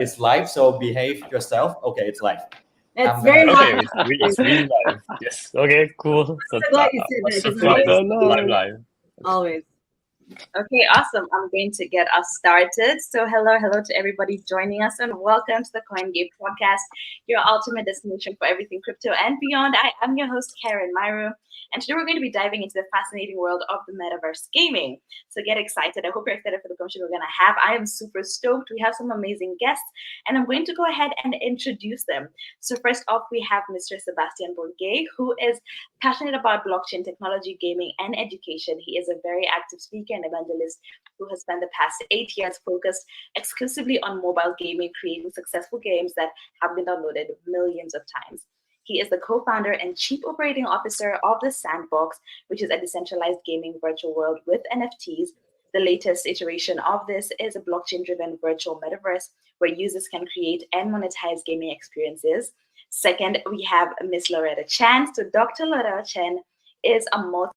It's live, so behave yourself. Okay, it's live. It's very hot. Okay, it's really live. Yes. Okay, cool. I'm so glad you said that. Live. Always. Okay, awesome. I'm going to get us started. So hello to everybody joining us and welcome to the CoinGape podcast, your ultimate destination for everything crypto and beyond. I am your host, Karen Myro, and today we're going to be diving into the fascinating world of the metaverse gaming. So get excited. I hope you're excited for the conversation we're going to have. I am super stoked. We have some amazing guests, and I'm going to go ahead and introduce them. So first off, we have Mr. Sebastien, who is passionate about blockchain technology, gaming, and education. He is a very active speaker and evangelist who has spent the past 8 years focused exclusively on mobile gaming, creating successful games that have been downloaded millions of times. He is the co-founder and chief operating officer of the Sandbox, which is a decentralized gaming virtual world with NFTs. The latest iteration of this is a blockchain-driven virtual metaverse where users can create and monetize gaming experiences. Second, we have Miss Loretta Chen. So Dr. Loretta Chen is a multi-talented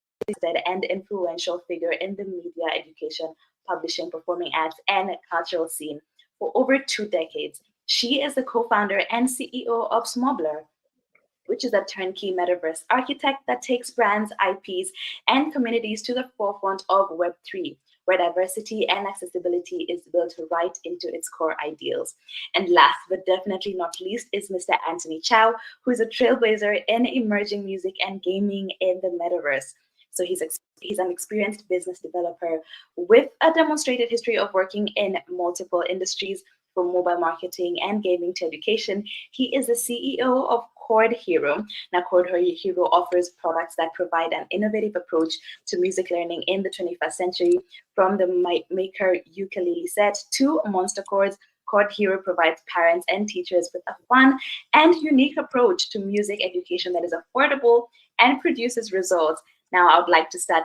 and influential figure in the media, education, publishing, performing arts, and cultural scene for over 2 decades. She is the co-founder and CEO of Smobbler, which is a turnkey metaverse architect that takes brands, IPs, and communities to the forefront of Web3, where diversity and accessibility is built right into its core ideals. And last but definitely not least is Mr. Anthony Chau, who is a trailblazer in emerging music and gaming in the metaverse. So he's an experienced business developer with a demonstrated history of working in multiple industries, from mobile marketing and gaming to education. He is the CEO of Chord Hero. Now, Chord Hero offers products that provide an innovative approach to music learning in the 21st century. From the Maker ukulele set to Monster Chords, Chord Hero provides parents and teachers with a fun and unique approach to music education that is affordable and produces results. Now, I would like to start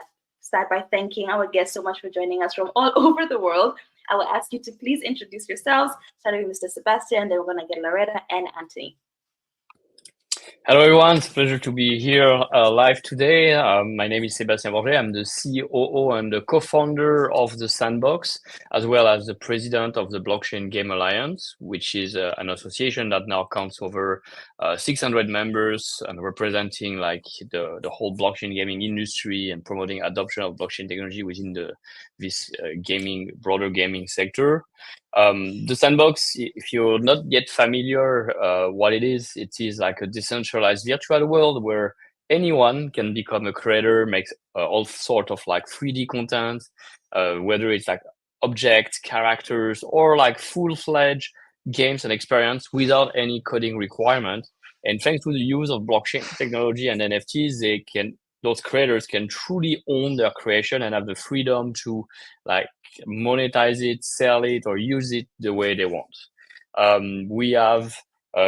by thanking our guests so much for joining us from all over the world. I will ask you to please introduce yourselves, starting with Mr. Sebastien, then we're going to get Loretta and Anthony. Hello, everyone. It's a pleasure to be here live today. My name is Sebastien. I'm the COO and the co-founder of the Sandbox, as well as the president of the Blockchain Game Alliance, which is an association that now counts over 600 members and representing like the whole blockchain gaming industry and promoting adoption of blockchain technology within this broader gaming sector. The Sandbox, if you're not yet familiar what it is like a decentralized virtual world where anyone can become a creator, make all sort of like 3D content, whether it's like objects, characters, or like full-fledged games and experience without any coding requirement. And thanks to the use of blockchain technology and NFTs, those creators can truly own their creation and have the freedom to like monetize it, sell it, or use it the way they want. We have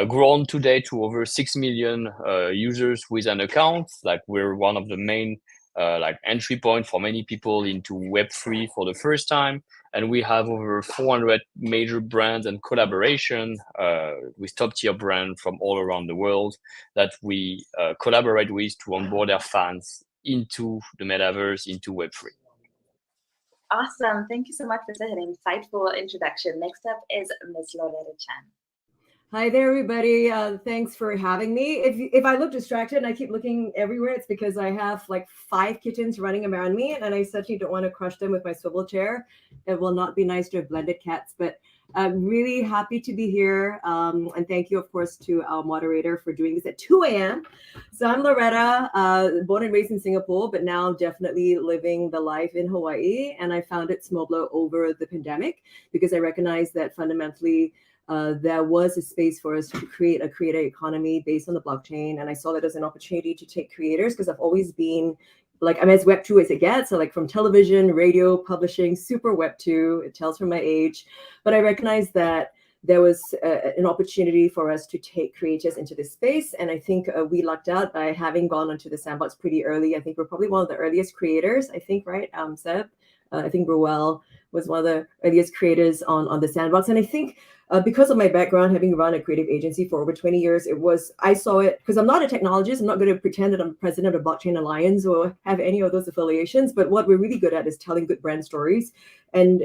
grown today to over 6 million users with an account. Like we're one of the main like entry point for many people into Web3 for the first time. And we have over 400 major brands and collaboration with top tier brands from all around the world that we collaborate with to onboard their fans into the metaverse, into Web3. Awesome. Thank you so much for such an insightful introduction. Next up is Ms. Loretta Chen. Hi there, everybody. Thanks for having me. If I look distracted and I keep looking everywhere, it's because I have like 5 kittens running around me, and I certainly don't want to crush them with my swivel chair. It will not be nice to have blended cats, but I'm really happy to be here. And thank you, of course, to our moderator for doing this at 2 a.m. So I'm Loretta, born and raised in Singapore, but now definitely living the life in Hawaii. And I founded Smobbler over the pandemic because I recognized that fundamentally there was a space for us to create a creator economy based on the blockchain. And I saw that as an opportunity to take creators, because I've always been like, I'm as Web 2 as it gets. So like from television, radio, publishing, super Web 2, it tells from my age. But I recognized that there was an opportunity for us to take creators into this space. And I think we lucked out by having gone onto the Sandbox pretty early. I think we're probably one of the earliest creators, I think, right, Seb? I think Roel was one of the earliest creators on the Sandbox. And I think because of my background, having run a creative agency for over 20 years, I saw it, because I'm not a technologist, I'm not going to pretend that I'm president of Blockchain Alliance or have any of those affiliations, but what we're really good at is telling good brand stories and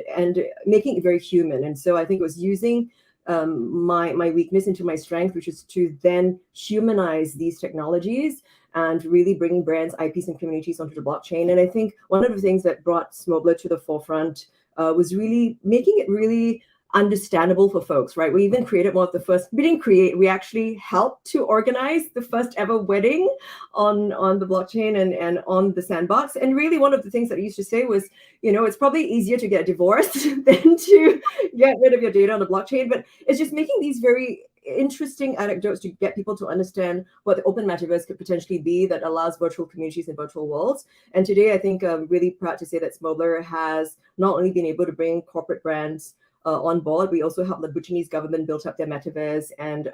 making it very human. And so I think it was using my weakness into my strength, which is to then humanize these technologies and really bringing brands, IPs, and communities onto the blockchain. And I think one of the things that brought Smobler to the forefront was really making it really understandable for folks, right? We even created one of the first, we actually helped to organize the first ever wedding on the blockchain and on the Sandbox. And really one of the things that I used to say was, it's probably easier to get divorced than to get rid of your data on the blockchain, but it's just making these very interesting anecdotes to get people to understand what the open metaverse could potentially be that allows virtual communities and virtual worlds. And today, I think I'm really proud to say that Smobler has not only been able to bring corporate brands on board, we also helped the Bhutanese government build up their metaverse, and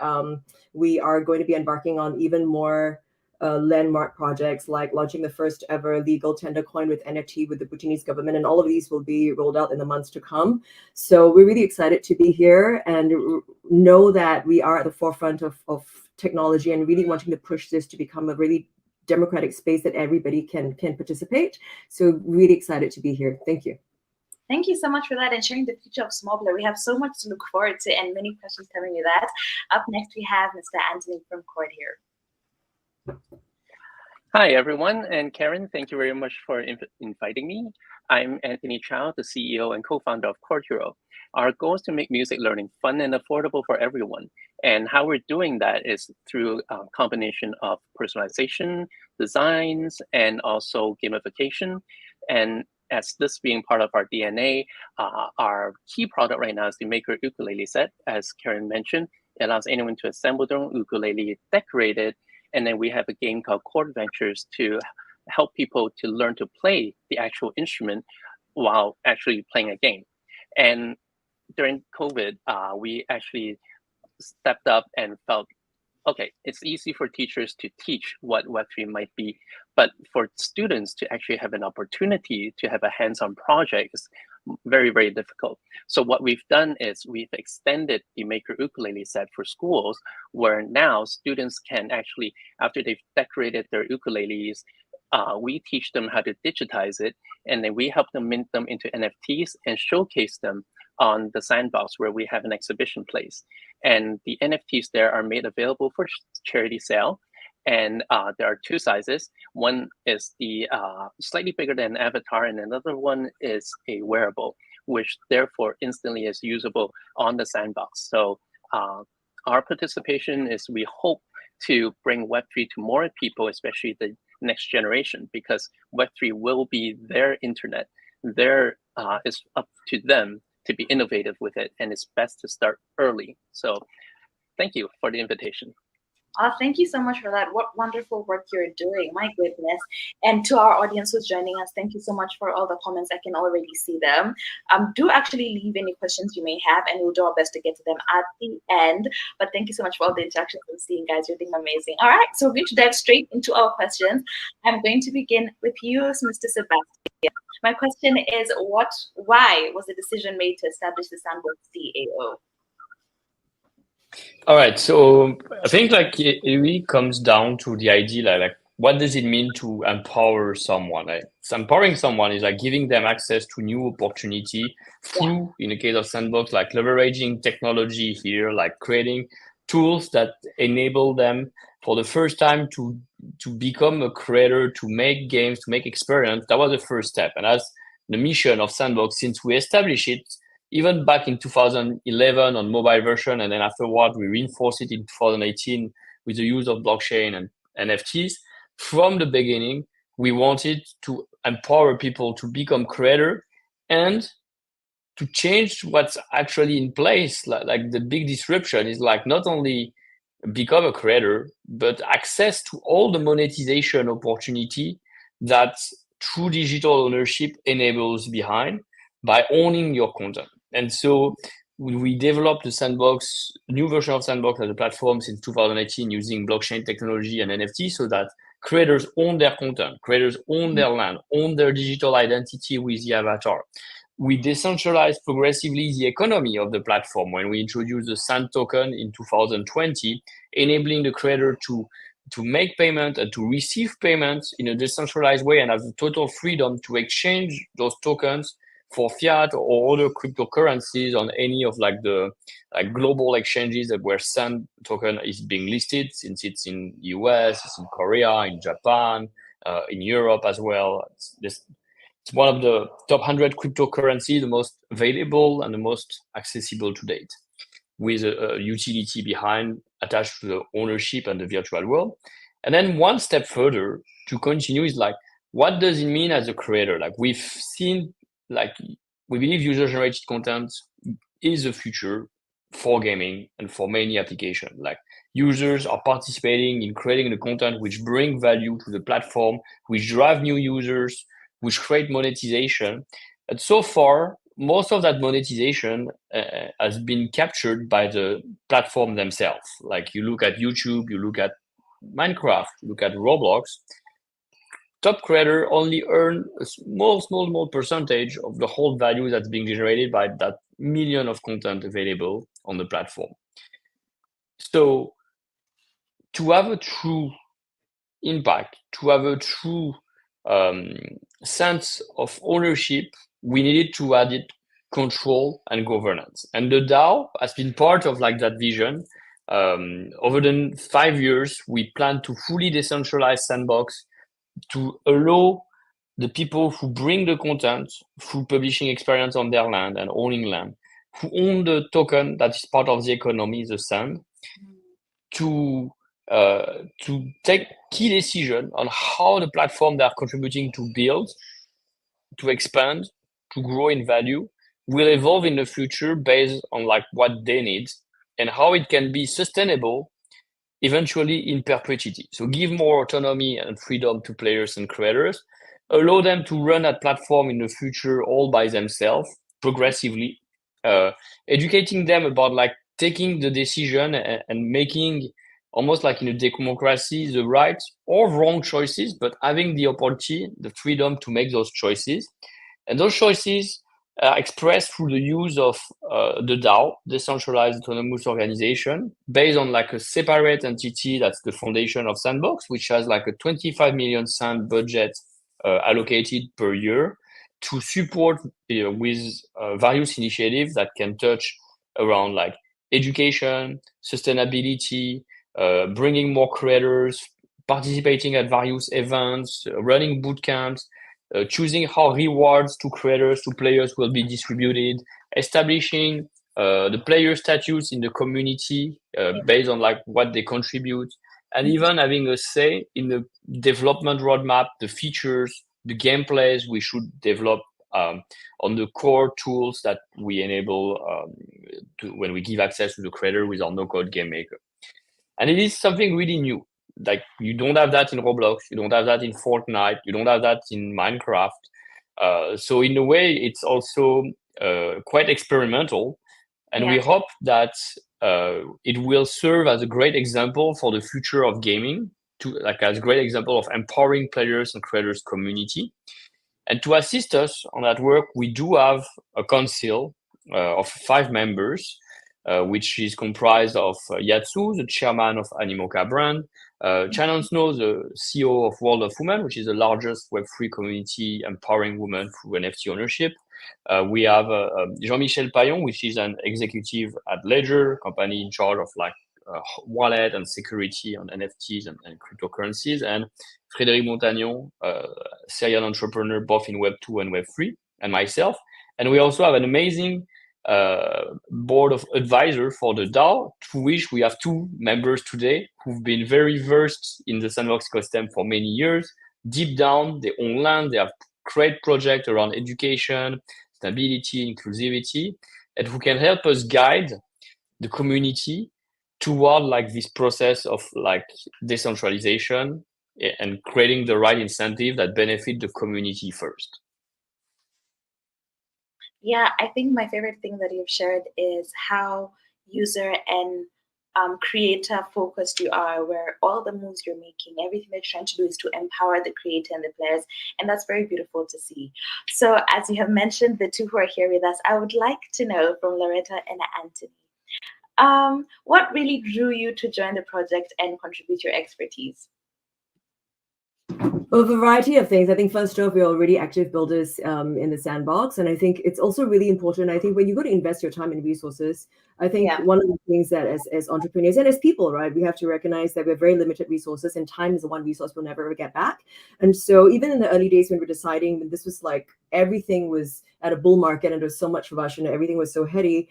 we are going to be embarking on even more landmark projects, like launching the first ever legal tender coin with NFT with the Bhutanese government, and all of these will be rolled out in the months to come. So we're really excited to be here and know that we are at the forefront of technology and really wanting to push this to become a really democratic space that everybody can participate. So really excited to be here. Thank you. Thank you so much for that and sharing the future of Smobler. We have so much to look forward to and many questions coming with that. Up next, we have Mr. Anthony from Court here. Hi, everyone. And Karen, thank you very much for inviting me. I'm Anthony Chau, the CEO and co-founder of Court Hero. Our goal is to make music learning fun and affordable for everyone. And how we're doing that is through a combination of personalization, designs, and also gamification. And as this being part of our DNA, our key product right now is the Maker Ukulele set. As Karen mentioned, it allows anyone to assemble their own ukulele, decorate it, and then we have a game called Chord Adventures to help people to learn to play the actual instrument while actually playing a game. And during COVID, we actually stepped up and felt, okay, it's easy for teachers to teach what Web3 might be, but for students to actually have an opportunity to have a hands-on project is very, very difficult. So what we've done is we've extended the Maker Ukulele set for schools, where now students can actually, after they've decorated their ukuleles, we teach them how to digitize it, and then we help them mint them into NFTs and showcase them on the Sandbox, where we have an exhibition place. And the NFTs there are made available for charity sale. And there are two sizes. One is the slightly bigger than avatar, and another one is a wearable, which therefore instantly is usable on the Sandbox. So our participation is, we hope to bring Web3 to more people, especially the next generation, because Web3 will be their internet. It's up to them to be innovative with it, and it's best to start early. So thank you for the invitation. Thank you so much for that. What wonderful work you're doing. My goodness. And to our audience who's joining us, thank you so much for all the comments. I can already see them. Do actually leave any questions you may have, and we'll do our best to get to them at the end. But thank you so much for all the interactions I'm seeing, guys. You're doing amazing. All right, so we're going to dive straight into our questions. I'm going to begin with you, Mr. Sebastien. My question is, why was the decision made to establish the Sandbox DAO? All right, so I think it really comes down to the idea, like what does it mean to empower someone? So empowering someone is like giving them access to new opportunity through, in the case of Sandbox, like leveraging technology here, like creating tools that enable them for the first time to become a creator, to make games, to make experience. That was the first step. And as the mission of Sandbox, since we established it, even back in 2011 on mobile version, and then afterward, we reinforced it in 2018 with the use of blockchain and NFTs. From the beginning, we wanted to empower people to become creator and to change what's actually in place. Like the big disruption is like not only become a creator, but access to all the monetization opportunity that true digital ownership enables behind by owning your content. And so we developed the Sandbox, new version of Sandbox as a platform since 2018 using blockchain technology and NFT, so that creators own their content, creators own their land, own their digital identity with the avatar. We decentralized progressively the economy of the platform when we introduced the Sand token in 2020, enabling the creator to make payment and to receive payments in a decentralized way and have the total freedom to exchange those tokens for fiat or other cryptocurrencies on any of like the global exchanges that where Sand token is being listed, since it's in US, it's in Korea, in Japan, in Europe as well. It's one of the top 100 cryptocurrency, the most available and the most accessible to date, with a utility behind attached to the ownership and the virtual world. And then one step further to continue is like, what does it mean as a creator? Like we've seen, like we believe user-generated content is the future for gaming and for many applications. Like users are participating in creating the content which bring value to the platform, which drive new users, which create monetization. And so far, most of that monetization has been captured by the platform themselves. Like you look at YouTube, you look at Minecraft, you look at Roblox, top creator only earn a small percentage of the whole value that's being generated by that million of content available on the platform. So to have a true impact, to have a true sense of ownership, we needed to add it control and governance. And the DAO has been part of like that vision. Over the 5 years, we plan to fully decentralize Sandbox to allow the people who bring the content through publishing experience on their land and owning land, who own the token that is part of the economy, the Sand, to take key decision on how the platform they are contributing to build, to expand, to grow in value, will evolve in the future based on like what they need and how it can be sustainable eventually in perpetuity. So give more autonomy and freedom to players and creators, allow them to run that platform in the future all by themselves, progressively, educating them about like taking the decision and making almost like in a democracy, the right or wrong choices, but having the opportunity, the freedom to make those choices. And those choices are expressed through the use of the DAO, decentralized autonomous organization, based on like a separate entity that's the foundation of Sandbox, which has like a 25 million Sand budget allocated per year to support with various initiatives that can touch around like education, sustainability, bringing more creators, participating at various events, running boot camps, choosing how rewards to creators, to players will be distributed, establishing the player status in the community based on like what they contribute, and even having a say in the development roadmap, the features, the gameplays we should develop on the core tools that we enable when we give access to the creator with our no-code game maker. And it is something really new. Like you don't have that in Roblox, you don't have that in Fortnite, you don't have that in Minecraft. So in a way, it's also quite experimental. And we hope that it will serve as a great example for the future of gaming, as a great example of empowering players and creators community. And to assist us on that work, we do have a council of 5 members, which is comprised of Yatsu, the chairman of Animoca brand, Shannon Snow, the CEO of World of Women, which is the largest Web3 community empowering women through NFT ownership. We have Jean-Michel Payon, which is an executive at Ledger, company in charge of like wallet and security on NFTs and cryptocurrencies, and Frédéric Montagnon, serial entrepreneur both in Web2 and Web3, and myself. And we also have an amazing board of advisors for the DAO, to which we have 2 members today who've been very versed in the Sandbox ecosystem for many years. Deep down, they own land, they have great projects around education, stability, inclusivity, and who can help us guide the community toward like this process of like decentralization and creating the right incentive that benefit the community first. Yeah, I think my favorite thing that you've shared is how user and creator focused you are, where all the moves you're making, everything that you're trying to do is to empower the creator and the players. And that's very beautiful to see. So as you have mentioned, the 2 who are here with us, I would like to know from Loretta and Anthony, what really drew you to join the project and contribute your expertise? A variety of things. I think first off, we're already active builders in the sandbox. And I think it's also really important. I think when you go to invest your time and resources, I think one of the things that as entrepreneurs and as people, right, we have to recognize that we're very limited resources, and time is the one resource we'll never ever get back. And so even in the early days when we're deciding, this was like everything was at a bull market and there was so much rush and everything was so heady,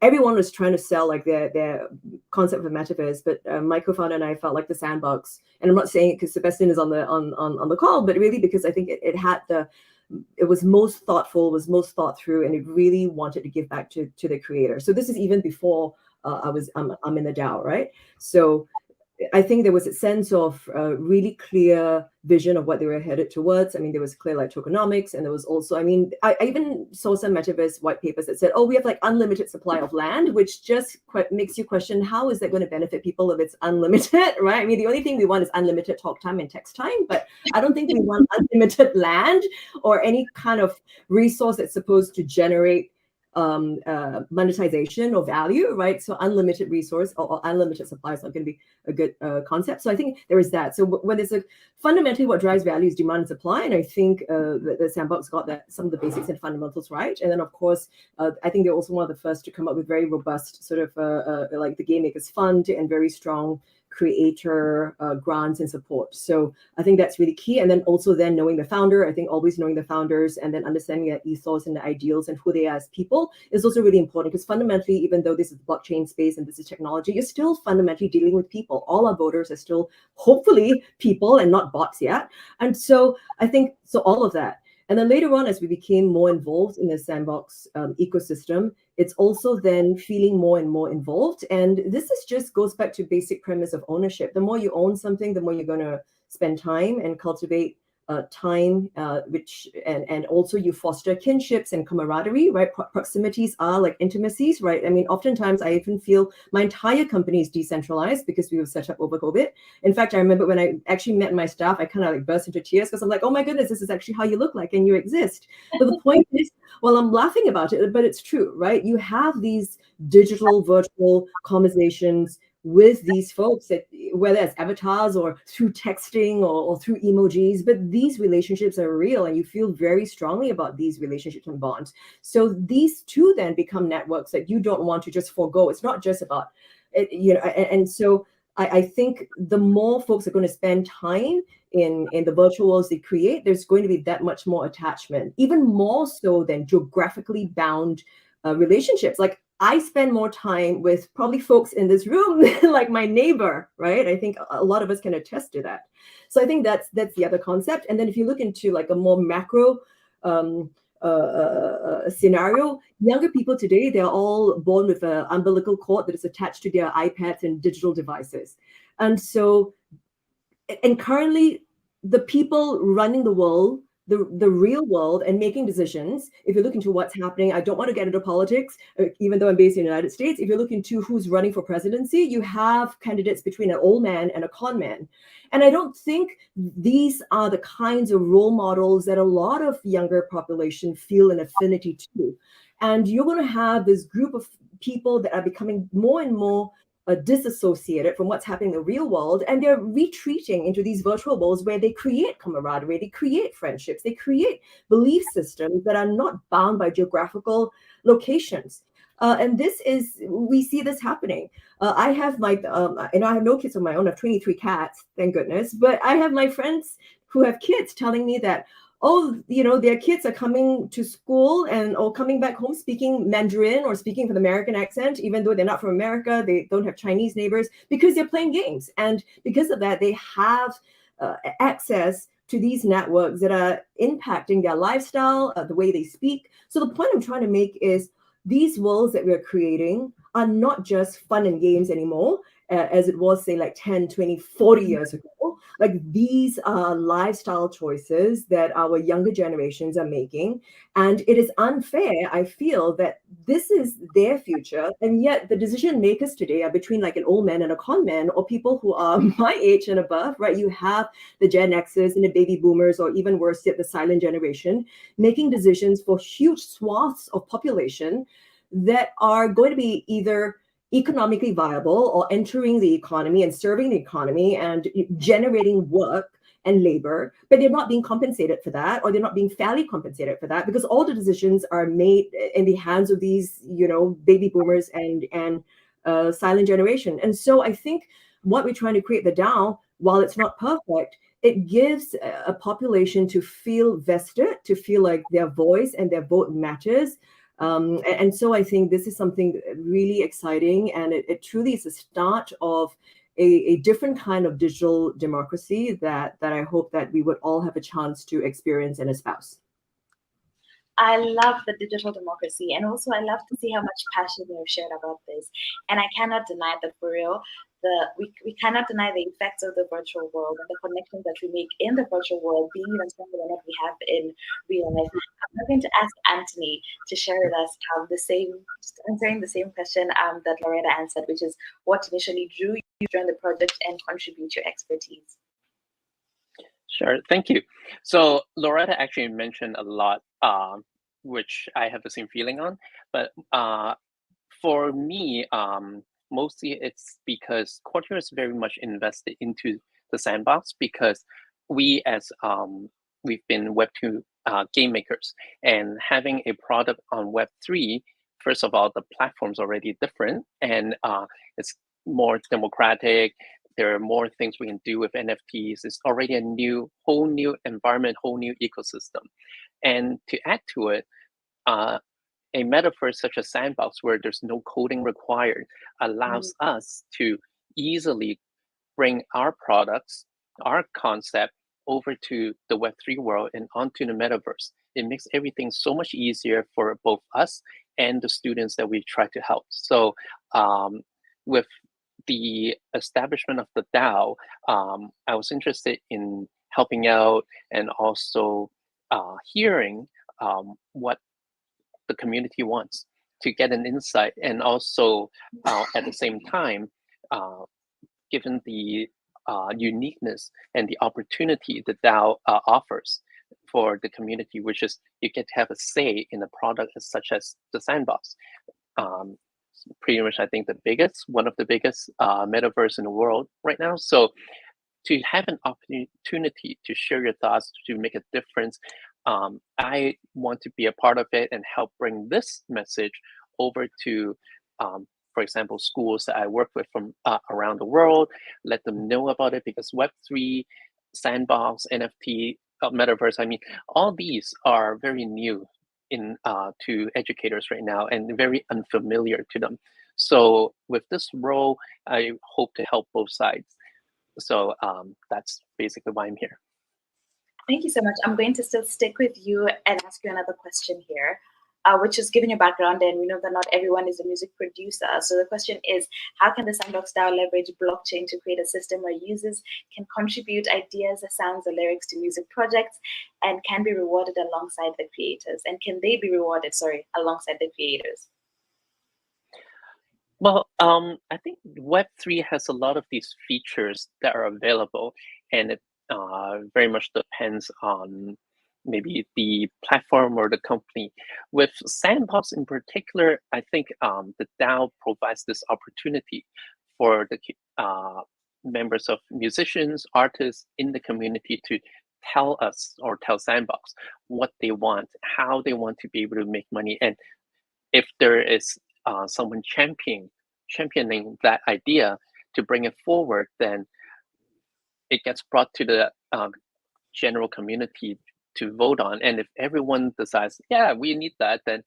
everyone was trying to sell like their concept of metaverse. But my co-founder and I felt like the sandbox, and I'm not saying it because Sebastien is on the call, but really because I think it was most thoughtful, was most thought through, and it really wanted to give back to the creator. So this is even before I'm in the DAO, right? So I think there was a sense of really clear vision of what they were headed towards. I mean, there was clear like tokenomics, and there was also, I mean, I even saw some metaverse white papers that said, oh, we have like unlimited supply of land, which just makes you question, how is that going to benefit people if it's unlimited, right? I mean, the only thing we want is unlimited talk time and text time, but I don't think we want unlimited land or any kind of resource that's supposed to generate monetization or value, right? So unlimited resource or unlimited supply is not going to be a good concept. So I think there is that. So when there's fundamentally what drives value is demand and supply, and I think the sandbox got some of the basics and fundamentals right. And then of course, I think they're also one of the first to come up with very robust sort of like the Game Makers Fund and very strong creator grants and support. So I think that's really key. And then also then knowing the founder, I think always knowing the founders and then understanding their ethos and the ideals and who they are as people is also really important, because fundamentally, even though this is the blockchain space and this is technology, you're still fundamentally dealing with people. All our voters are still hopefully people and not bots yet. And so I think, so all of that. And then later on, as we became more involved in the sandbox ecosystem, it's also then feeling more and more involved. And this just goes back to basic premise of ownership. The more you own something, the more you're going to spend time and cultivate time, and also you foster kinships and camaraderie, right? Proximities are like intimacies, right? I mean, oftentimes I even feel my entire company is decentralized because we were set up over COVID. In fact, I remember when I actually met my staff, I kind of like burst into tears because I'm like, oh my goodness, this is actually how you look like and you exist. But the point is, well, I'm laughing about it, but it's true, right? You have these digital, virtual conversations with these folks, that whether it's avatars or through texting or through emojis, but these relationships are real and you feel very strongly about these relationships and bonds. So these two then become networks that you don't want to just forego. It's not just about it, you know, and so I think the more folks are going to spend time in the virtual worlds they create, there's going to be that much more attachment, even more so than geographically bound relationships. Like I spend more time with probably folks in this room like my neighbor, right? I think a lot of us can attest to that. So I think that's the other concept. And then if you look into like a more macro scenario, younger people today, they're all born with an umbilical cord that is attached to their iPads and digital devices. And so, and currently the people running the world, the real world and making decisions, if you look into what's happening, I don't want to get into politics, even though I'm based in the United States. If you look into who's running for presidency, you have candidates between an old man and a con man. And I don't think these are the kinds of role models that a lot of younger population feel an affinity to. And you're going to have this group of people that are becoming more and more disassociated from what's happening in the real world, and they're retreating into these virtual worlds where they create camaraderie, they create friendships, they create belief systems that are not bound by geographical locations. And we see this happening. I have I have no kids of my own. I have 23 cats, thank goodness. But I have my friends who have kids telling me that, oh, you know, their kids are coming to school or coming back home speaking Mandarin or speaking with an American accent, even though they're not from America, they don't have Chinese neighbors, because they're playing games. And because of that, they have access to these networks that are impacting their lifestyle, the way they speak. So the point I'm trying to make is these worlds that we're creating are not just fun and games anymore, as it was, say, like 10, 20, 40 years ago. Like these are lifestyle choices that our younger generations are making. And it is unfair, I feel, that this is their future. And yet the decision makers today are between like an old man and a con man, or people who are my age and above, right? You have the Gen Xers and the baby boomers, or even worse yet, the silent generation, making decisions for huge swaths of population that are going to be either economically viable or entering the economy and serving the economy and generating work and labor, but they're not being compensated for that, or they're not being fairly compensated for that, because all the decisions are made in the hands of these, baby boomers and silent generation. And so I think what we're trying to create, the DAO, while it's not perfect, it gives a population to feel vested, to feel like their voice and their vote matters. And so I think this is something really exciting, and it truly is the start of a different kind of digital democracy that I hope that we would all have a chance to experience and espouse. I love the digital democracy, and also I love to see how much passion you have shared about this. And I cannot deny that for real, we cannot deny the effects of the virtual world and the connections that we make in the virtual world being even stronger than what we have in real life. I'm going to ask Anthony to share with us answering the same question that Loretta answered, which is what initially drew you to join the project and contribute your expertise. Sure, thank you. So Loretta actually mentioned a lot, which I have the same feeling on. But for me, mostly it's because Quartio is very much invested into the sandbox, because we as we've been Web2 game makers, and having a product on Web3, first of all, the platform's already different, and it's more democratic. There are more things we can do with NFTs. It's already a whole new environment, whole new ecosystem. And to add to it, a metaverse such as Sandbox, where there's no coding required, allows us to easily bring our products, our concept, over to the Web3 world and onto the metaverse. It makes everything so much easier for both us and the students that we try to help. So with the establishment of the DAO, I was interested in helping out and also hearing what the community wants, to get an insight, and also at the same time, given the uniqueness and the opportunity the DAO offers for the community, which is you get to have a say in a product such as the Sandbox. Pretty much, I think one of the biggest metaverse in the world right now. So to have an opportunity to share your thoughts, to make a difference, I want to be a part of it and help bring this message over to, for example, schools that I work with from around the world, let them know about it, because Web3, Sandbox, NFT, Metaverse, I mean, all these are very new to educators right now and very unfamiliar to them. So with this role, I hope to help both sides. So that's basically why I'm here. Thank you so much. I'm going to still stick with you and ask you another question here, which is given your background, and we know that not everyone is a music producer. So the question is, how can the Sandbox DAO leverage blockchain to create a system where users can contribute ideas, sounds, or lyrics to music projects and can be rewarded alongside the creators? And can they be rewarded, alongside the creators? Well, I think Web3 has a lot of these features that are available, and it very much depends on maybe the platform or the company. With Sandbox in particular, I think the DAO provides this opportunity for the members of musicians, artists in the community to tell us or tell Sandbox what they want, how they want to be able to make money. And if there is someone championing that idea to bring it forward, then it gets brought to the general community to vote on. And if everyone decides, yeah, we need that, then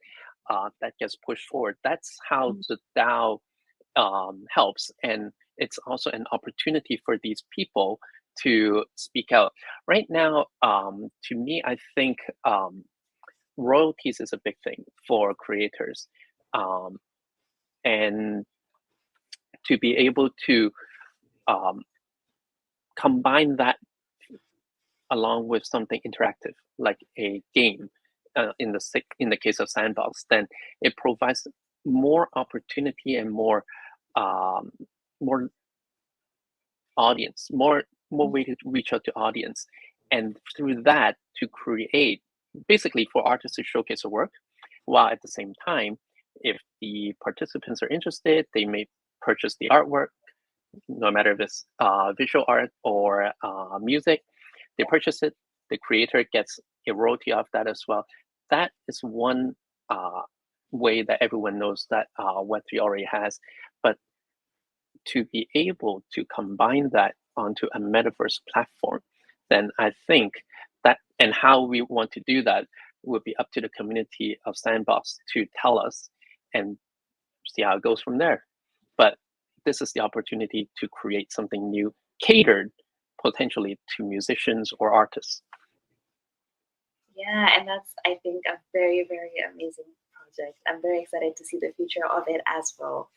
that gets pushed forward. That's how the DAO helps. And it's also an opportunity for these people to speak out. Right now, to me, I think royalties is a big thing for creators. And to be able to combine that along with something interactive, like a game, in the case of Sandbox, then it provides more opportunity and more audience, more way to reach out to audience, and through that to create, basically for artists to showcase their work, while at the same time, if the participants are interested, they may purchase the artwork, no matter if it's visual art or music. they purchase it, the creator gets a royalty off that as well. That is one way that everyone knows that Web3 already has. But to be able to combine that onto a metaverse platform, then I think that, and how we want to do that will be up to the community of Sandbox to tell us and see how it goes from there. But this is the opportunity to create something new, catered potentially to musicians or artists. Yeah, and that's, I think, a very, very amazing project. I'm very excited to see the future of it as well.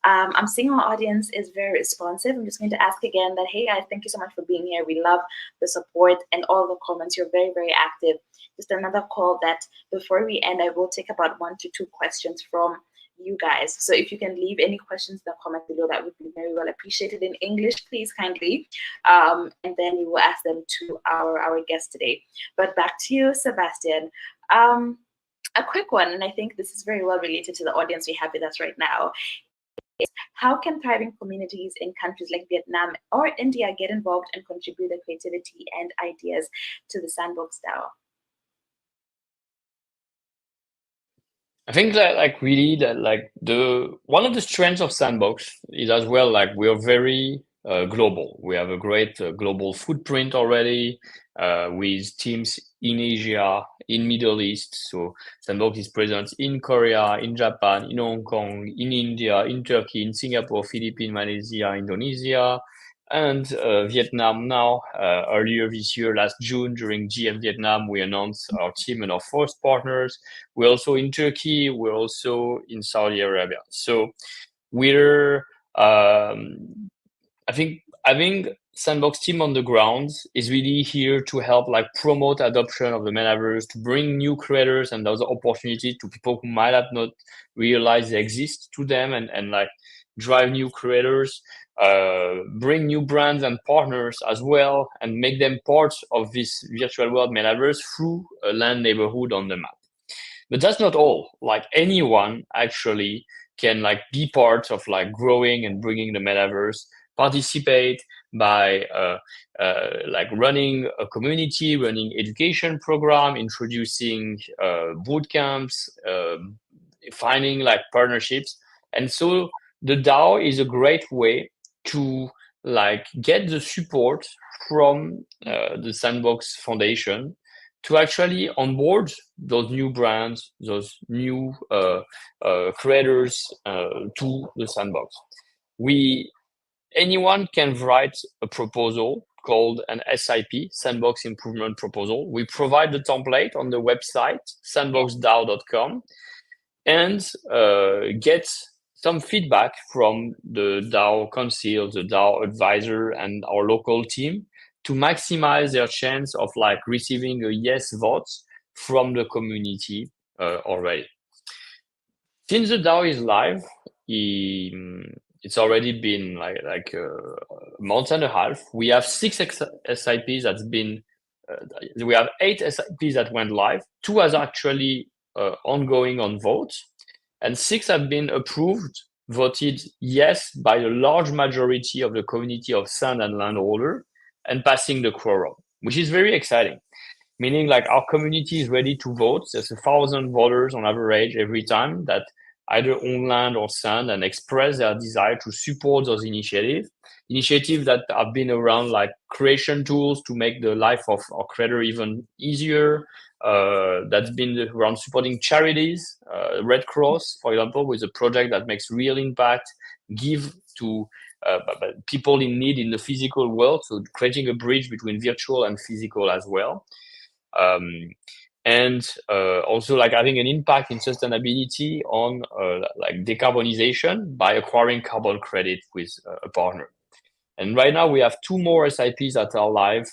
I'm seeing our audience is very responsive. I'm just going to ask again that, hey guys, thank you so much for being here. We love the support and all the comments. You're very, very active. Just another call that before we end, I will take about 1 to 2 questions from you guys. So if you can leave any questions in the comment below, that would be very well appreciated in English, please, kindly. And then we will ask them to our guest today. But back to you, Sebastien. A quick one, and I think this is very well related to the audience we have with us right now. How can thriving communities in countries like Vietnam or India get involved and contribute their creativity and ideas to the Sandbox DAO? I think that really that one of the strengths of Sandbox is as well we are very global. We have a great global footprint already with teams in Asia, in Middle East. So Sandbox is present in Korea, in Japan, in Hong Kong, in India, in Turkey, in Singapore, Philippines, Malaysia, Indonesia, and Vietnam now. Earlier this year, last June, during GM Vietnam, we announced our team and our first partners. We're also in Turkey. We're also in Saudi Arabia. So we're, I think having Sandbox team on the ground is really here to help promote adoption of the metaverse, to bring new creators and those opportunities to people who might have not realized they exist to them, and drive new creators, bring new brands and partners as well, and make them part of this virtual world metaverse through a land neighborhood on the map. But that's not all. Anyone actually can be part of growing and bringing the metaverse, participate by running a community, running education program, introducing boot camps, finding partnerships. And so the DAO is a great way to get the support from the Sandbox Foundation to actually onboard those new brands, those new creators to the Sandbox. Anyone can write a proposal called an SIP, Sandbox Improvement Proposal. We provide the template on the website, sandboxdao.com, and get some feedback from the DAO council, the DAO advisor, and our local team to maximize their chance of receiving a yes vote from the community already. Since the DAO is live, it's already been a month and a half. We have 6 SIPs that's been, we have 8 SIPs that went live. 2 are actually ongoing on votes, and 6 have been approved, voted yes by a large majority of the community of Sand and landholder, and passing the quorum, which is very exciting. Meaning our community is ready to vote. There's 1,000 voters on average every time that either own land or Sand and express their desire to support those initiatives that have been around creation tools to make the life of our creator even easier. That's been around supporting charities, Red Cross, for example, with a project that makes real impact, give to people in need in the physical world, so creating a bridge between virtual and physical as well. And also having an impact in sustainability on decarbonization by acquiring carbon credit with a partner. And right now we have 2 more SIPs that are live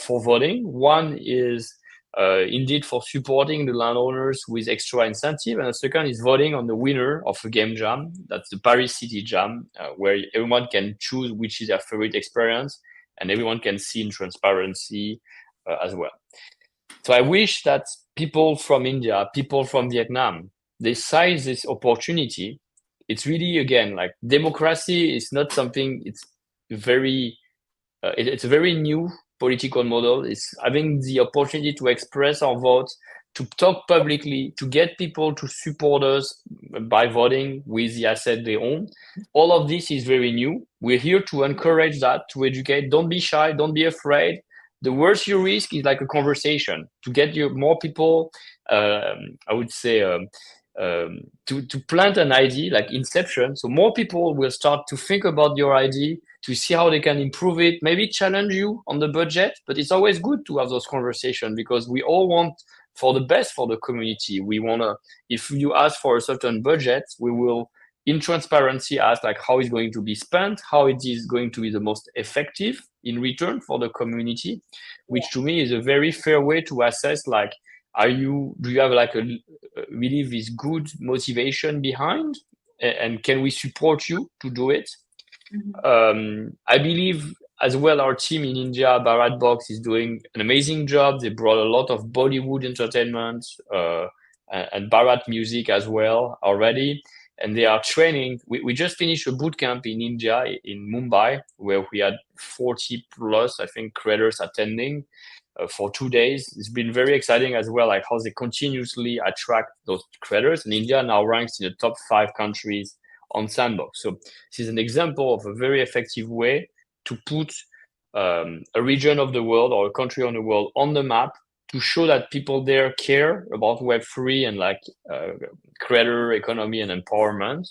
for voting. One is indeed for supporting the landowners with extra incentive, and the second is voting on the winner of a game jam. That's the Paris City Jam, where everyone can choose which is their favorite experience, and everyone can see in transparency as well. So I wish that people from India, people from Vietnam, they seize this opportunity. It's really, again, democracy is not something, it's a very new political model is having the opportunity to express our vote, to talk publicly, to get people to support us by voting with the asset they own. All of this is very new. We're here to encourage that, to educate. Don't be shy, don't be afraid. The worst you risk is like a conversation to get more people, I would say, to plant an idea like inception. So more people will start to think about your idea, to see how they can improve it, maybe challenge you on the budget. But it's always good to have those conversations because we all want for the best for the community. We want to, if you ask for a certain budget, we will in transparency ask like how it's going to be spent, how it is going to be the most effective in return for the community, which to me is a very fair way to assess like, do you have like a really this good motivation behind, and can we support you to do it? I believe as well our team in India, Bharat Box, is doing an amazing job. They brought a lot of Bollywood entertainment and Bharat music as well already. And they are training. We just finished a boot camp in India, in Mumbai, where we had 40 plus, I think, creators attending for 2 days. It's been very exciting as well, like how they continuously attract those creators. And India now ranks in the top 5 countries on Sandbox. So this is an example of a very effective way to put a region of the world or a country on the world on the map, to show that people there care about Web3 and like creator economy and empowerment.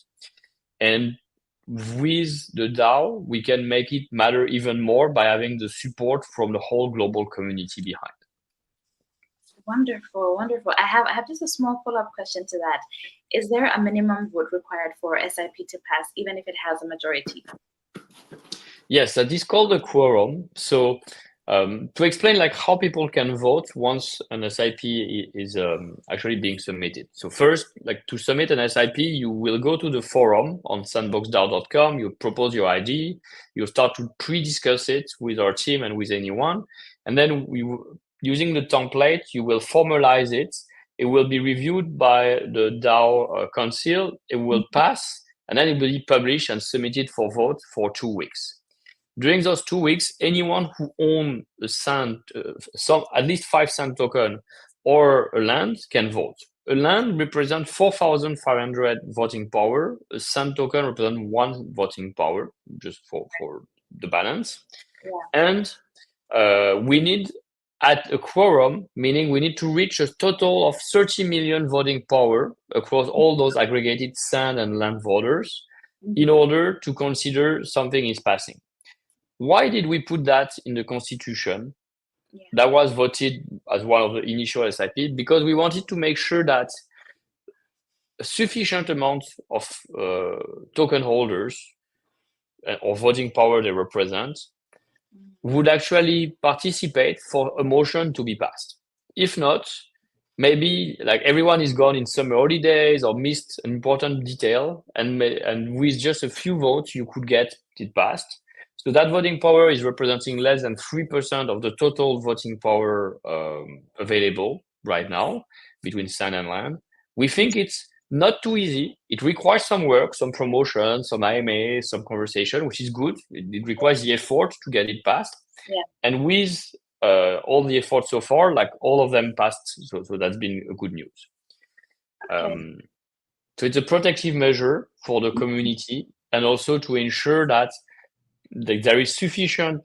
And with the DAO, we can make it matter even more by having the support from the whole global community behind. Wonderful, wonderful. I have just a small follow-up question to that. Is there a minimum vote required for SIP to pass, even if it has a majority? Yes, that is called a quorum. So to explain like how people can vote once an SIP is actually being submitted. So first, like to submit an SIP, you will go to the forum on sandboxdao.com, you propose your ID, you start to pre-discuss it with our team and with anyone. And then using the template, you will formalize it. It will be reviewed by the DAO council, it will pass, and then it will be published and submitted for vote for 2 weeks. During those 2 weeks, anyone who owns a sand, at least 5 sand token or a land can vote. A land represents 4,500 voting power. A sand token represents 1 voting power, just for the balance. And we need at a quorum, meaning we need to reach a total of 30 million voting power across all those aggregated sand and land voters in order to consider something is passing. Why did we put that in the constitution? That was voted as one of the initial SIP, because we wanted to make sure that a sufficient amount of token holders or voting power they represent would actually participate for a motion to be passed. If not, maybe like everyone is gone in summer holidays or missed an important detail, and with just a few votes, you could get it passed. So that voting power is representing less than 3% of the total voting power available right now between sand and land. We think it's not too easy. It requires some work, some promotion, some AMA, some conversation, which is good. It requires the effort to get it passed. And with all the effort so far, like all of them passed. So that's been a good news. So it's a protective measure for the community, and also to ensure that there is sufficient,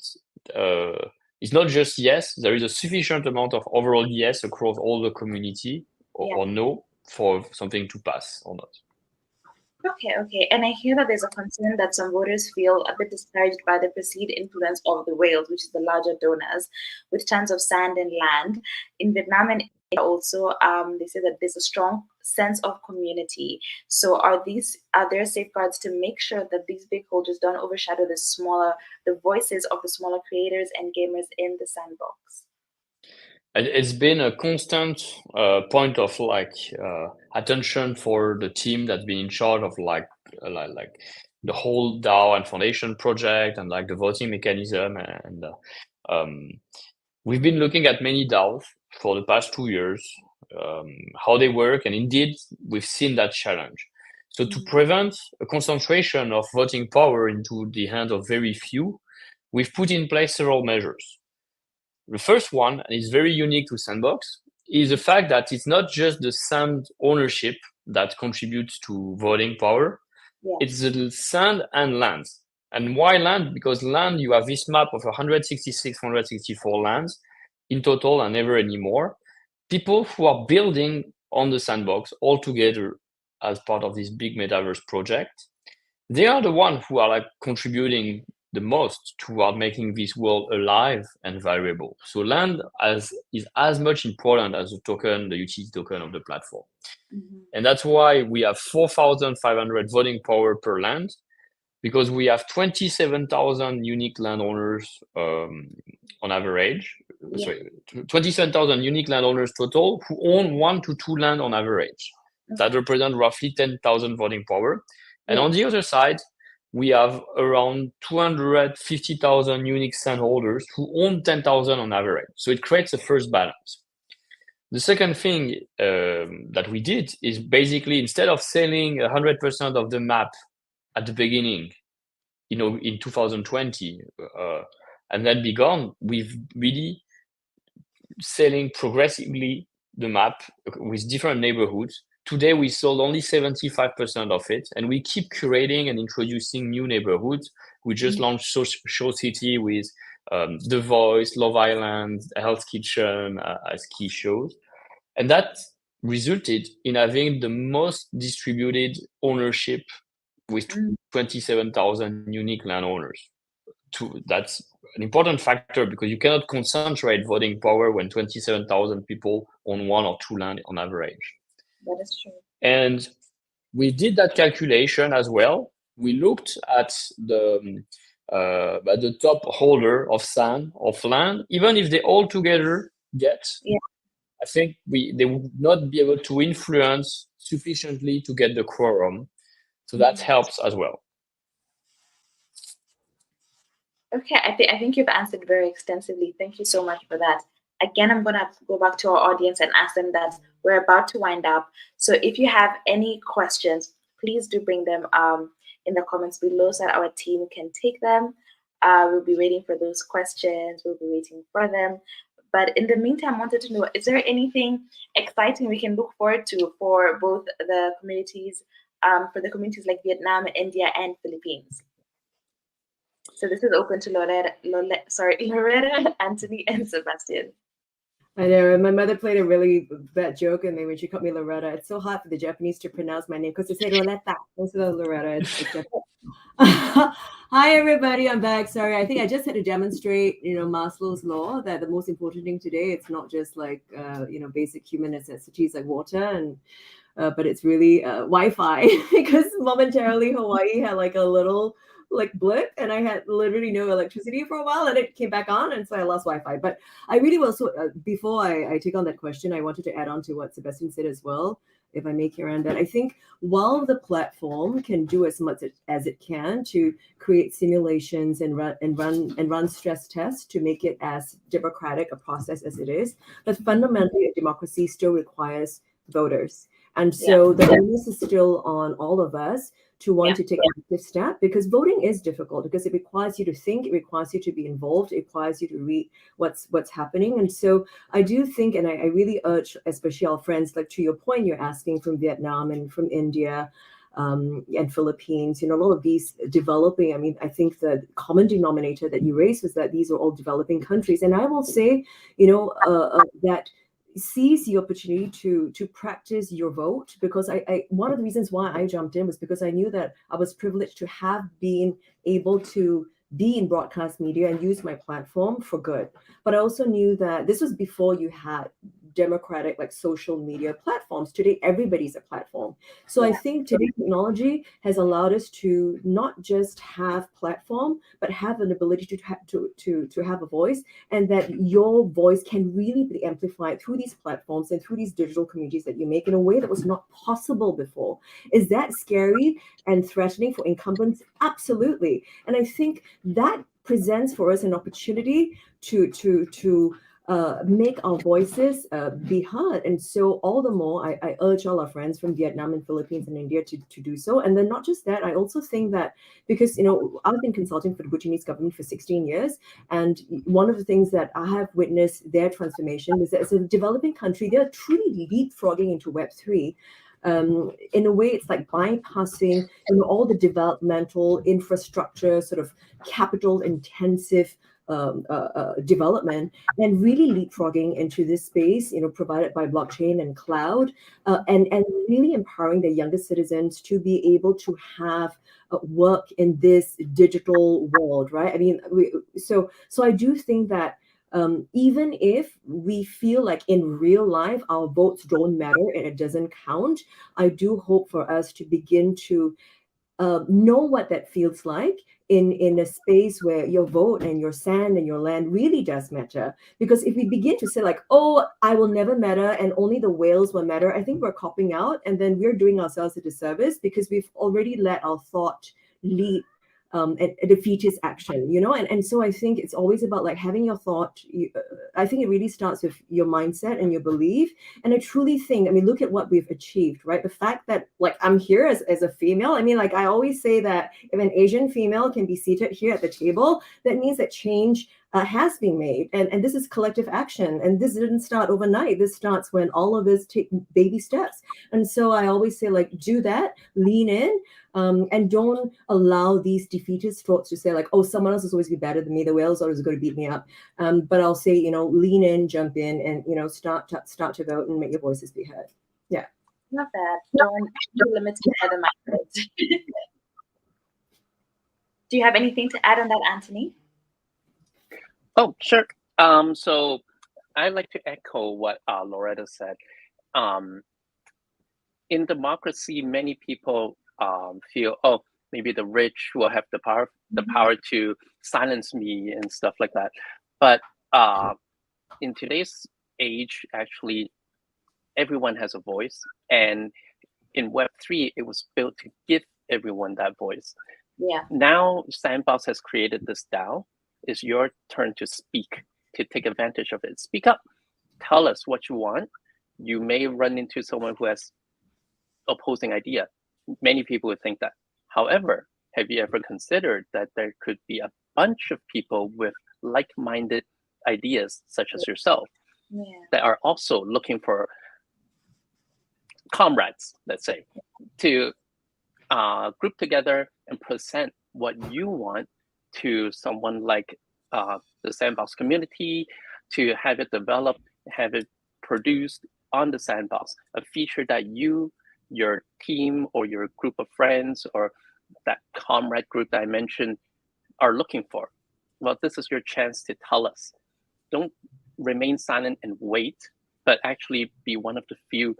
it's not just yes, there is a sufficient amount of overall yes across all the community or no for something to pass or not. Okay. And I hear that there's a concern that some voters feel a bit discouraged by the perceived influence of the whales, which is the larger donors, with tons of sand and land. In Vietnam and India also, they say that there's a strong sense of community. So are there safeguards to make sure that these big holders don't overshadow the voices of the smaller creators and gamers in the sandbox? It's been a constant point of attention for the team that's been in charge of like the whole DAO and foundation project and like the voting mechanism. And we've been looking at many DAOs for the past 2 years, how they work, and indeed we've seen that challenge. So to prevent a concentration of voting power into the hands of very few, we've put in place several measures. The first one, and it's very unique to Sandbox, is the fact that it's not just the sand ownership that contributes to voting power. Yeah. It's the sand and land. And why land? Because land, you have this map of 166, 164 lands in total and never anymore. People who are building on the Sandbox all together as part of this big metaverse project, they are the ones who are like contributing the most toward making this world alive and valuable. So land is as much important as the token, the utility token of the platform. Mm-hmm. And that's why we have 4,500 voting power per land, because we have 27,000 unique landowners on average. Yeah. Sorry, 27,000 unique landowners total who own 1 to 2 land on average. That represent roughly 10,000 voting power. And on the other side, we have around 250,000 unique sand holders who own 10,000 on average. So it creates a first balance. The second thing that we did is basically, instead of selling 100% of the map at the beginning, in 2020, and then be gone, we've really selling progressively the map with different neighborhoods. Today, we sold only 75% of it, and we keep curating and introducing new neighborhoods. We just launched Show City with The Voice, Love Island, Hell's Kitchen as key shows. And that resulted in having the most distributed ownership with 27,000 unique landowners. That's an important factor because you cannot concentrate voting power when 27,000 people own 1 or 2 land on average. That is true. And we did that calculation as well. We looked at the top holder of sand, of land, even if they all together get, I think they would not be able to influence sufficiently to get the quorum. So that helps as well. Okay, I think you've answered very extensively. Thank you so much for that. Again, I'm going to go back to our audience and ask them that we're about to wind up. So if you have any questions, please do bring them in the comments below so that our team can take them. We'll be waiting for those questions. We'll be waiting for them. But in the meantime, I wanted to know, is there anything exciting we can look forward to for both the communities, like Vietnam, India, and Philippines? So this is open to Loretta, Anthony, and Sebastien. I know. My mother played a really bad joke on me when she called me Loretta. It's so hard for the Japanese to pronounce my name because they say Loretta instead of Loretta. Hi, everybody. I'm back. Sorry. I think I just had to demonstrate, Maslow's law, that the most important thing today, it's not just like, basic human necessities like water, and but it's really Wi-Fi, because momentarily Hawaii had like a little blip, and I had literally no electricity for a while, and it came back on, and so I lost Wi-Fi. But I really will. So before I take on that question, I wanted to add on to what Sebastien said as well, if I may, Karen, that I think while the platform can do as much as it can to create simulations and run stress tests to make it as democratic a process as it is, but fundamentally a democracy still requires voters. And so the onus is still on all of us to want to take an active step, because voting is difficult, because it requires you to think, it requires you to be involved, it requires you to read what's happening. And so I do think, and I really urge, especially our friends, like to your point, you're asking from Vietnam and from India and Philippines, a lot of these developing, I mean, I think the common denominator that you raised was that these are all developing countries. And I will say, that seize the opportunity to practice your vote, because I one of the reasons why I jumped in was because I knew that I was privileged to have been able to be in broadcast media and use my platform for good. But I also knew that this was before you had democratic like social media platforms. Today, everybody's a platform. So I think today technology has allowed us to not just have platform, but have an ability to have a voice, and that your voice can really be amplified through these platforms and through these digital communities that you make in a way that was not possible before. Is that scary and threatening for incumbents? Absolutely. And I think that presents for us an opportunity to make our voices be heard. And so all the more, I urge all our friends from Vietnam and Philippines and India to do so. And then not just that, I also think that because, I've been consulting for the Bhutanese government for 16 years. And one of the things that I have witnessed their transformation is that as a developing country, they're truly leapfrogging into Web3. In a way, it's like bypassing, all the developmental infrastructure, sort of capital intensive development, and really leapfrogging into this space, provided by blockchain and cloud, and really empowering the younger citizens to be able to have work in this digital world, right? I mean, so I do think that even if we feel like in real life our votes don't matter and it doesn't count, I do hope for us to begin to know what that feels like in a space where your vote and your sand and your land really does matter. Because if we begin to say like, oh, I will never matter and only the whales will matter, I think we're copping out, and then we're doing ourselves a disservice because we've already let our thought lead a defeatist action, and so I think it's always about like having your thought. I think it really starts with your mindset and your belief. And I truly think, I mean, look at what we've achieved, right? The fact that like I'm here as a female, I mean, like I always say that if an Asian female can be seated here at the table, that means that change has been made, and this is collective action, and this didn't start overnight. This starts when all of us take baby steps. And so I always say like, do that, lean in, and don't allow these defeatist thoughts to say like, oh, someone else is always be better than me, the whales are always going to beat me up. But I'll say, lean in, jump in, and start to vote and make your voices be heard. Yeah, love that. Don't be limited by the mindset. Do you have anything to add on that, Anthony? Oh, sure. So I'd like to echo what Loretta said. In democracy, many people feel, oh, maybe the rich will have the power to silence me and stuff like that. But in today's age, actually, everyone has a voice. And in Web3, it was built to give everyone that voice. Yeah. Now, Sandbox has created this DAO. It's your turn to speak, to take advantage of it. Speak up. Tell us what you want. You may run into someone who has opposing idea. Many people would think that. However, have you ever considered that there could be a bunch of people with like-minded ideas, such as yourself, that are also looking for comrades, let's say, to group together and present what you want to someone like the Sandbox community, to have it developed, have it produced on the Sandbox, a feature that you, your team, or your group of friends, or that comrade group that I mentioned are looking for. Well, this is your chance to tell us. Don't remain silent and wait, but actually be one of the few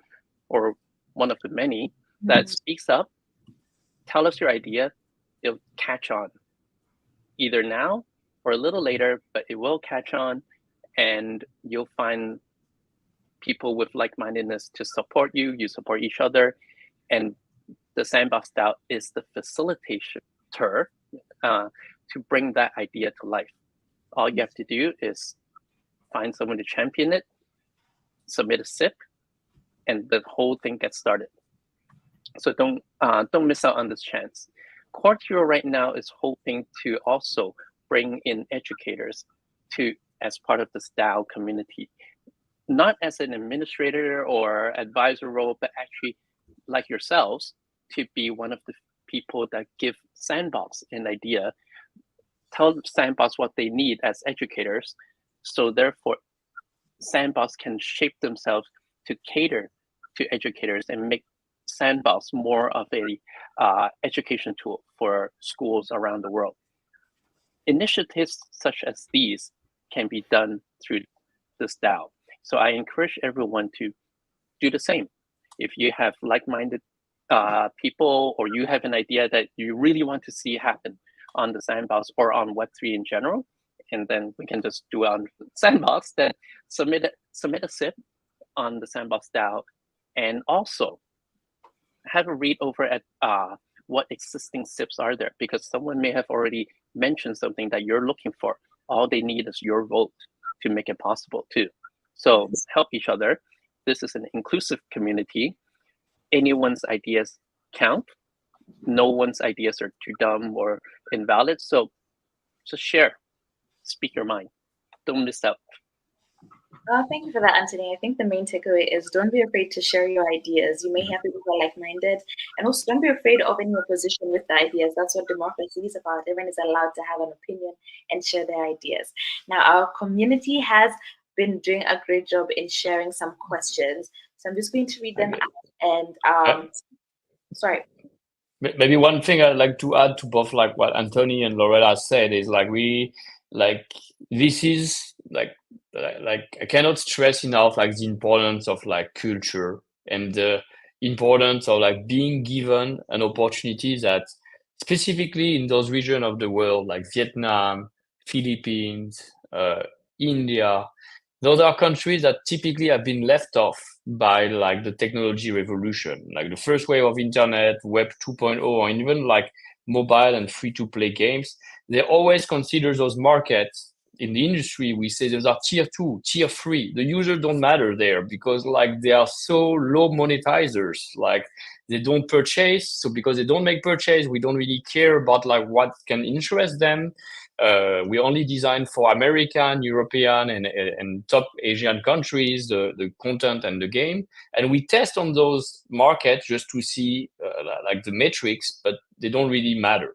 or one of the many that speaks up. Tell us your idea. It'll catch on either now or a little later, but it will catch on, and you'll find people with like-mindedness to support you. You support each other, and the Sandbox DAO is the facilitator to bring that idea to life. All you have to do is find someone to champion it, submit a SIP, and the whole thing gets started. So don't miss out on this chance. Quartiro right now is hoping to also bring in educators as part of this DAO community, not as an administrator or advisor role, but actually like yourselves, to be one of the people that give Sandbox an idea, tell Sandbox what they need as educators, so therefore Sandbox can shape themselves to cater to educators and make Sandbox more of a education tool for schools around the world. Initiatives such as these can be done through this DAO. So I encourage everyone to do the same. If you have like-minded people, or you have an idea that you really want to see happen on the Sandbox or on Web3 in general, and then we can just do it on Sandbox, then submit a SIP on the Sandbox DAO, and also have a read over at what existing SIPs are there, because someone may have already mentioned something that you're looking for. All they need is your vote. to make it possible too. So help each other. This is an inclusive community. Anyone's ideas count. No one's ideas are too dumb or invalid. So just share, speak your mind. Don't miss out. Thank you for that, Anthony. I think the main takeaway is don't be afraid to share your ideas. You may have people who are like-minded, and also don't be afraid of opening your position with the ideas. That's what democracy is about. Everyone is allowed to have an opinion and share their ideas. Now, our community has been doing a great job in sharing some questions. So I'm just going to read them out. And sorry. Maybe one thing I'd like to add to both like what Anthony and Loretta said is like this is like I cannot stress enough like the importance of like culture and the importance of like being given an opportunity that specifically in those regions of the world like Vietnam, Philippines, India, those are countries that typically have been left off by like the technology revolution, like the first wave of internet, web 2.0, or even like mobile and free-to-play games. They always consider those markets in the industry. We say those are tier 2, tier 3. The users don't matter there because like they are so low monetizers. Like they don't purchase. So because they don't make purchase, we don't really care about like what can interest them. We only design for American, European, and top Asian countries the content and the game, and we test on those markets just to see like the metrics, but they don't really matter.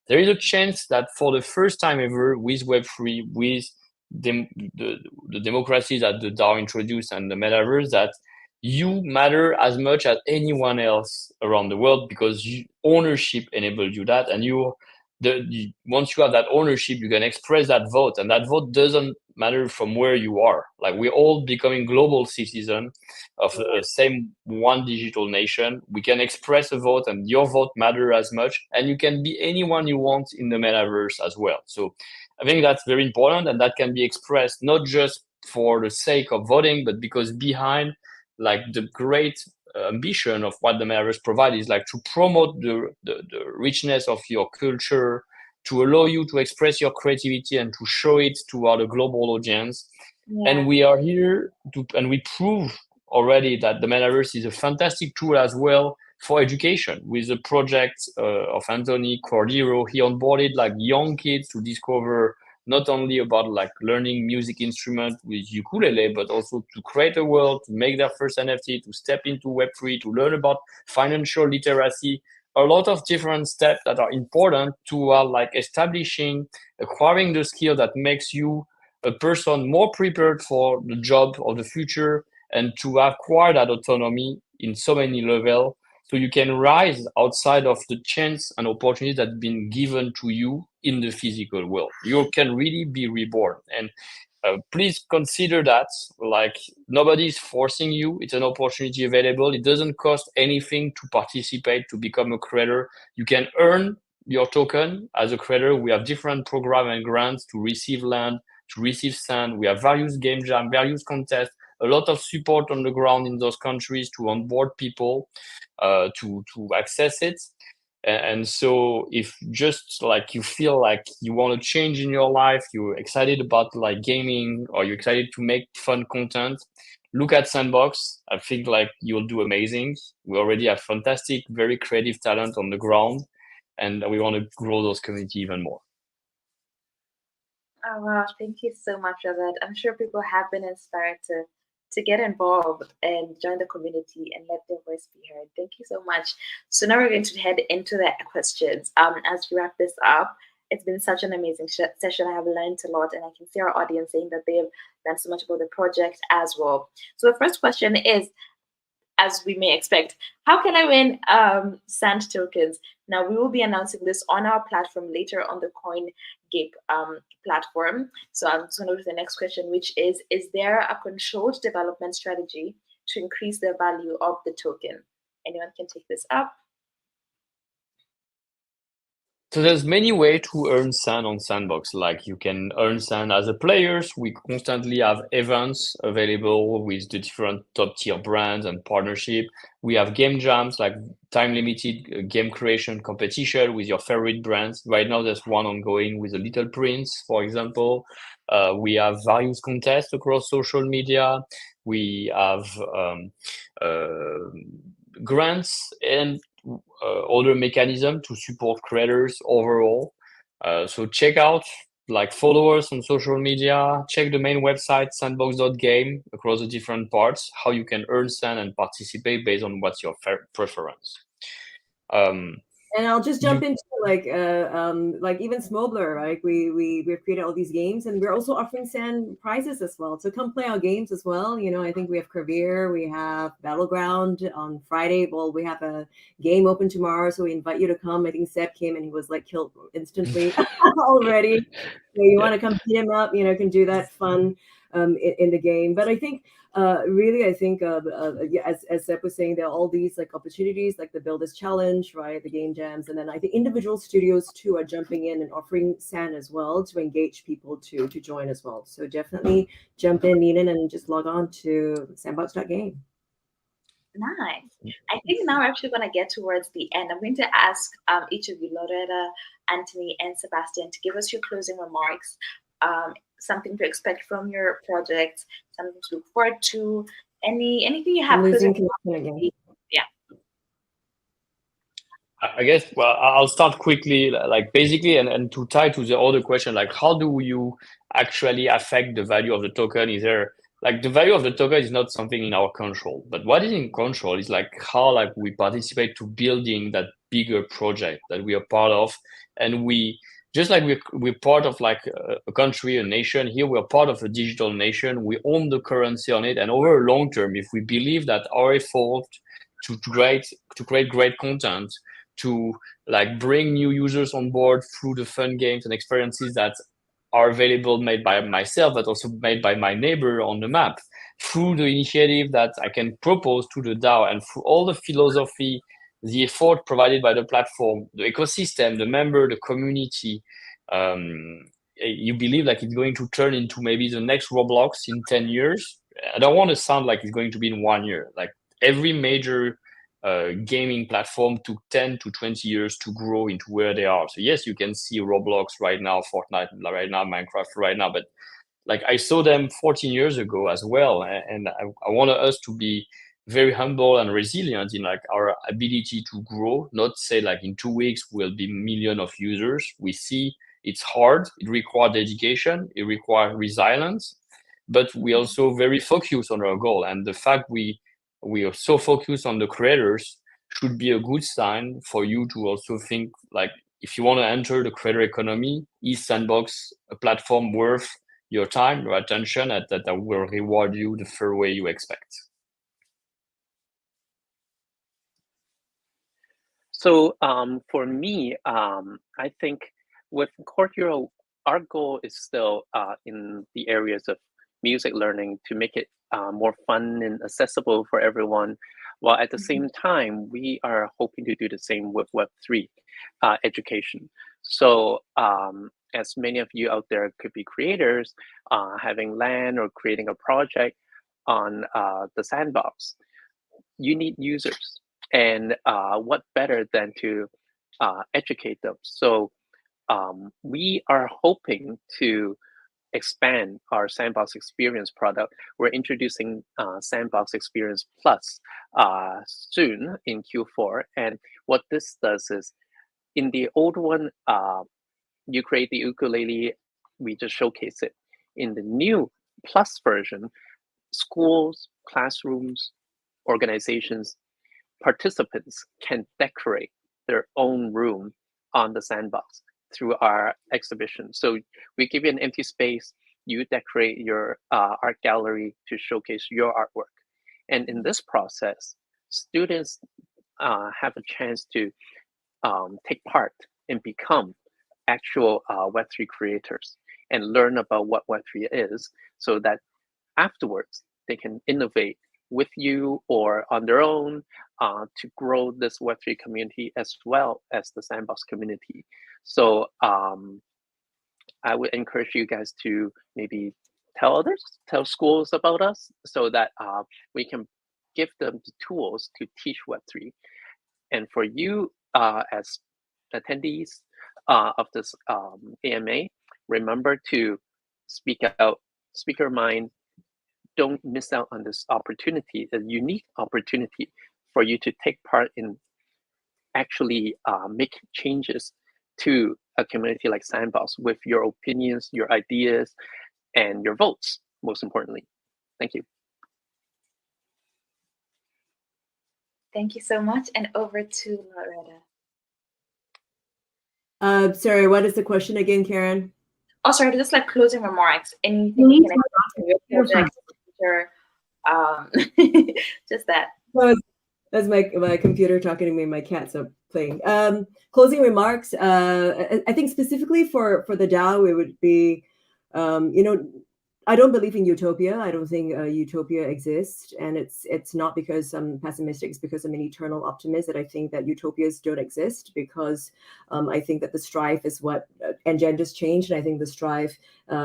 There is a chance that for the first time ever with Web3, with the democracy that the DAO introduced and the metaverse, that you matter as much as anyone else around the world because ownership enables you that, and once you have that ownership, you can express that vote, and that vote doesn't matter from where you are. Like we're all becoming global citizens of the same one digital nation. We can express a vote, and your vote matters as much, and you can be anyone you want in the metaverse as well. So I think that's very important, and that can be expressed not just for the sake of voting, but because behind like the great ambition of what the metaverse provides is like to promote the richness of your culture, to allow you to express your creativity and to show it to our global audience. Yeah. And we are here and we prove already that the metaverse is a fantastic tool as well for education. With the project of Anthony Chau, he onboarded like young kids to discover not only about like learning music instrument with ukulele, but also to create a world, to make their first NFT, to step into Web3, to learn about financial literacy, a lot of different steps that are important to like establishing, acquiring the skill that makes you a person more prepared for the job of the future and to acquire that autonomy in so many levels. So you can rise outside of the chance and opportunity that's been given to you in the physical world. You can really be reborn. And please consider that like nobody's forcing you. It's an opportunity available. It doesn't cost anything to participate, to become a creator. You can earn your token as a creator. We have different programs and grants to receive land, to receive sand. We have various game jam, various contests, a lot of support on the ground in those countries to onboard people, to access it. And so if just like you feel like you want to change in your life, you're excited about like gaming, or you're excited to make fun content, look at Sandbox. I think like you'll do amazing. We already have fantastic, very creative talent on the ground, and we want to grow those community even more. Oh, wow. Thank you so much for that. I'm sure people have been inspired to get involved and join the community and let their voice be heard. Thank you so much. So now we're going to head into the questions. As we wrap this up, it's been such an amazing session. I have learned a lot, and I can see our audience saying that they have learned so much about the project as well. So the first question is, as we may expect, how can I win sand tokens? Now, we will be announcing this on our platform later on the CoinGape platform. So I'm just going to go to the next question, which is there a controlled development strategy to increase the value of the token? Anyone can take this up. So there's many ways to earn sand on Sandbox. Like you can earn sand as a players. We constantly have events available with the different top tier brands and partnership. We have game jams, like time limited game creation competition with your favorite brands. Right now there's one ongoing with the Little Prince, for example. We have various contests across social media. We have grants and other mechanism to support creators overall. So check out, like, follow us on social media, check the main website sandbox.game across the different parts, how you can earn sand and participate based on what's your preference. And I'll just jump into like even Smobler, right? We've created all these games, and we're also offering sand prizes as well. So come play our games as well. You know, I think we have Cravere, we have Battleground on Friday. Well, we have a game open tomorrow, so we invite you to come. I think Seb came and he was like killed instantly already. So you want to come beat him up, you know, can do that fun in the game. But I think really, I think as Seb was saying, there are all these like opportunities, like the Builders Challenge, right? The game jams, and then I think individual studios too are jumping in and offering sand as well to engage people to join as well. So definitely jump in, lean in, and just log on to sandbox.game. Nice. I think now we're actually going to get towards the end. I'm going to ask each of you, Loretta, Anthony, and Sebastien, to give us your closing remarks. Something to expect from your project, something to look forward to, anything you have. Yeah. I guess, well, I'll start quickly, like basically, and to tie to the other question, like how do you actually affect the value of the token? Is there, like, the value of the token is not something in our control, but what is in control is like how, like, we participate to building that bigger project that we are part of. And we, just like we're part of like a country, a nation, here we're part of a digital nation. We own the currency on it. And over a long term, if we believe that our effort to create great content, to like bring new users on board through the fun games and experiences that are available, made by myself, but also made by my neighbor on the map, through the initiative that I can propose to the DAO, and through all the philosophy, the effort provided by the platform, the ecosystem, the member, the community, you believe like it's going to turn into maybe the next Roblox in 10 years. I don't want to sound like it's going to be in 1 year. Like every major gaming platform took 10 to 20 years to grow into where they are. So yes, you can see Roblox right now, Fortnite right now, Minecraft right now, but like I saw them 14 years ago as well. And I want us to be very humble and resilient in like our ability to grow, not say like in 2 weeks we'll be million of users. We see it's hard, it requires dedication, it requires resilience, but we also very focused on our goal. And the fact we are so focused on the creators should be a good sign for you to also think like, if you want to enter the creator economy, is Sandbox a platform worth your time, your attention, that will reward you the fair way you expect? So for me, I think with Chord Hero, our goal is still in the areas of music learning to make it more fun and accessible for everyone, while at the same time, we are hoping to do the same with Web3 education. So as many of you out there could be creators, having land or creating a project on the Sandbox, you need users. And what better than to educate them? So we are hoping to expand our Sandbox Experience product. We're introducing Sandbox Experience Plus soon in Q4. And what this does is, in the old one, you create the ukulele, we just showcase it. In the new Plus version, schools, classrooms, organizations, participants can decorate their own room on the Sandbox through our exhibition. So we give you an empty space, you decorate your art gallery to showcase your artwork. And in this process, students have a chance to take part and become actual Web3 creators and learn about what Web3 is, so that afterwards they can innovate with you or on their own to grow this Web3 community as well as the Sandbox community. So I would encourage you guys to maybe tell others, tell schools about us, so that we can give them the tools to teach Web3. And for you as attendees of this AMA, remember to speak out, speak your mind. Don't miss out on this opportunity, a unique opportunity for you to take part in actually make changes to a community like Sandbox with your opinions, your ideas, and your votes, most importantly. Thank you. Thank you so much. And over to Loretta. Sorry, what is the question again, Karen? Oh, sorry, just like closing remarks. Anything you can expect from your project, just that. That's my computer talking to me, my cats are playing. Closing remarks. I think specifically for the DAO, it would be, I don't believe in utopia. I don't think utopia exists, and it's not because I'm pessimistic. It's because I'm an eternal optimist that I think that utopias don't exist, because I think that the strife is what engenders change, and I think the strife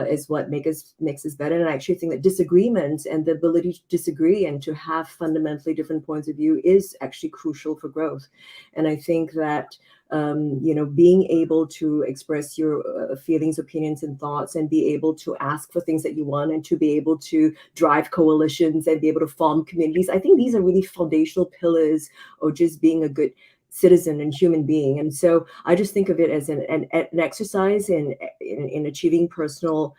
is what makes us better. And I actually think that disagreement and the ability to disagree and to have fundamentally different points of view is actually crucial for growth. And I think that being able to express your feelings, opinions, and thoughts, and be able to ask for things that you want, and to be able to drive coalitions and be able to form communities, I think these are really foundational pillars of just being a good citizen and human being. And so I just think of it as an exercise in achieving personal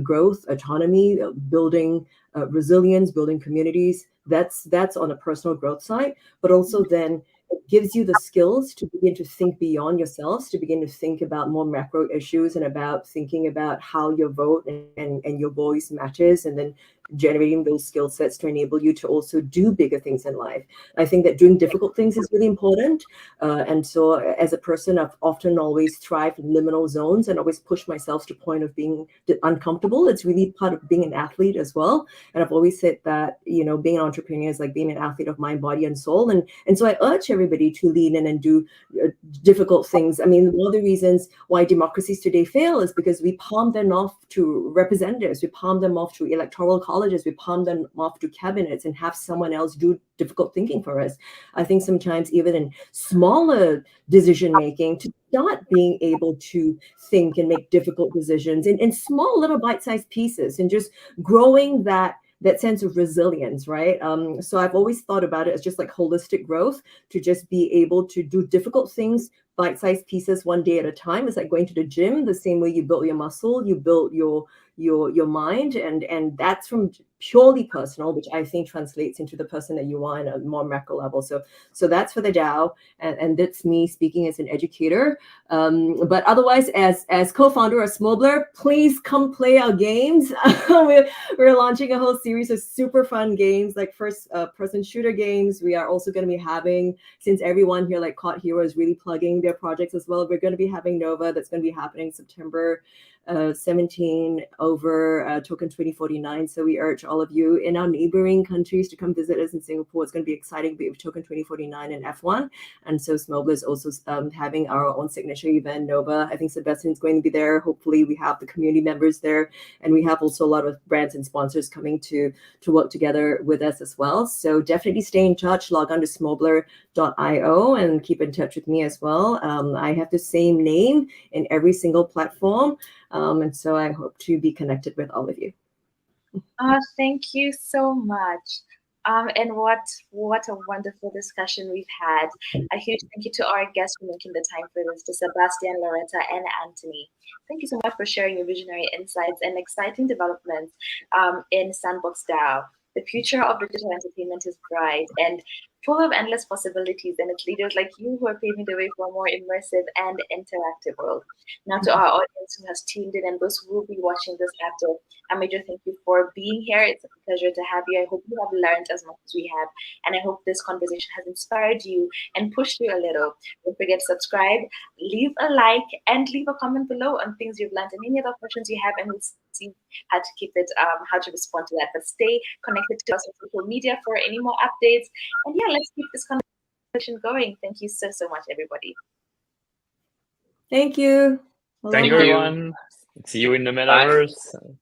growth, autonomy, building resilience, building communities. That's on a personal growth side, but also then it gives you the skills to begin to think beyond yourselves, to begin to think about more macro issues, and about thinking about how your vote and your voice matters, and then generating those skill sets to enable you to also do bigger things in life. I think that doing difficult things is really important. And so as a person, I've often always thrived in liminal zones and always pushed myself to the point of being uncomfortable. It's really part of being an athlete as well. And I've always said that, being an entrepreneur is like being an athlete of mind, body, and soul. And so I urge everybody to lean in and do difficult things. I mean, one of the reasons why democracies today fail is because we palm them off to representatives, we palm them off to electoral colleges, we palm them off to cabinets, and have someone else do difficult thinking for us. I think sometimes even in smaller decision making, to start being able to think and make difficult decisions in small little bite-sized pieces, and just growing that sense of resilience, right? So I've always thought about it as just like holistic growth, to just be able to do difficult things, bite-sized pieces, one day at a time. It's like going to the gym. The same way you build your muscle, you build your mind, and that's from purely personal, which I think translates into the person that you are in a more macro level. So that's for the DAO, and that's me speaking as an educator. But otherwise, as co-founder of Smobbler, please come play our games. We're launching a whole series of super fun games, like first person shooter games. We are also going to be having, since everyone here like Caught Hero is really plugging their projects as well, we're going to be having Nova, that's going to be happening September 17 over Token 2049. So we urge all of you in our neighboring countries to come visit us in Singapore. It's going to be exciting with Token 2049 and F1. And so Smobbler is also having our own signature event, Nova. I think Sebastien is going to be there. Hopefully we have the community members there. And we have also a lot of brands and sponsors coming to work together with us as well. So definitely stay in touch. Log on to smobbler.io and keep in touch with me as well. I have the same name in every single platform. And so I hope to be connected with all of you. Thank you so much. And what a wonderful discussion we've had. A huge thank you to our guests for making the time for this, to Sebastien, Loretta, and Anthony. Thank you so much for sharing your visionary insights and exciting developments in Sandbox DAO. The future of digital entertainment is bright, and full of endless possibilities, and it's leaders like you who are paving the way for a more immersive and interactive world. Now, to our audience who has tuned in and those who will be watching this after, a major thank you for being here. It's a pleasure to have you. I hope you have learned as much as we have, and I hope this conversation has inspired you and pushed you a little. Don't forget to subscribe, leave a like, and leave a comment below on things you've learned and any other questions you have, and we'll see how to keep it, how to respond to that. But stay connected to us on social media for any more updates. And yeah, let's keep this conversation going. Thank you so much, everybody. Thank you. Thank you, everyone. See you in the metaverse. Bye.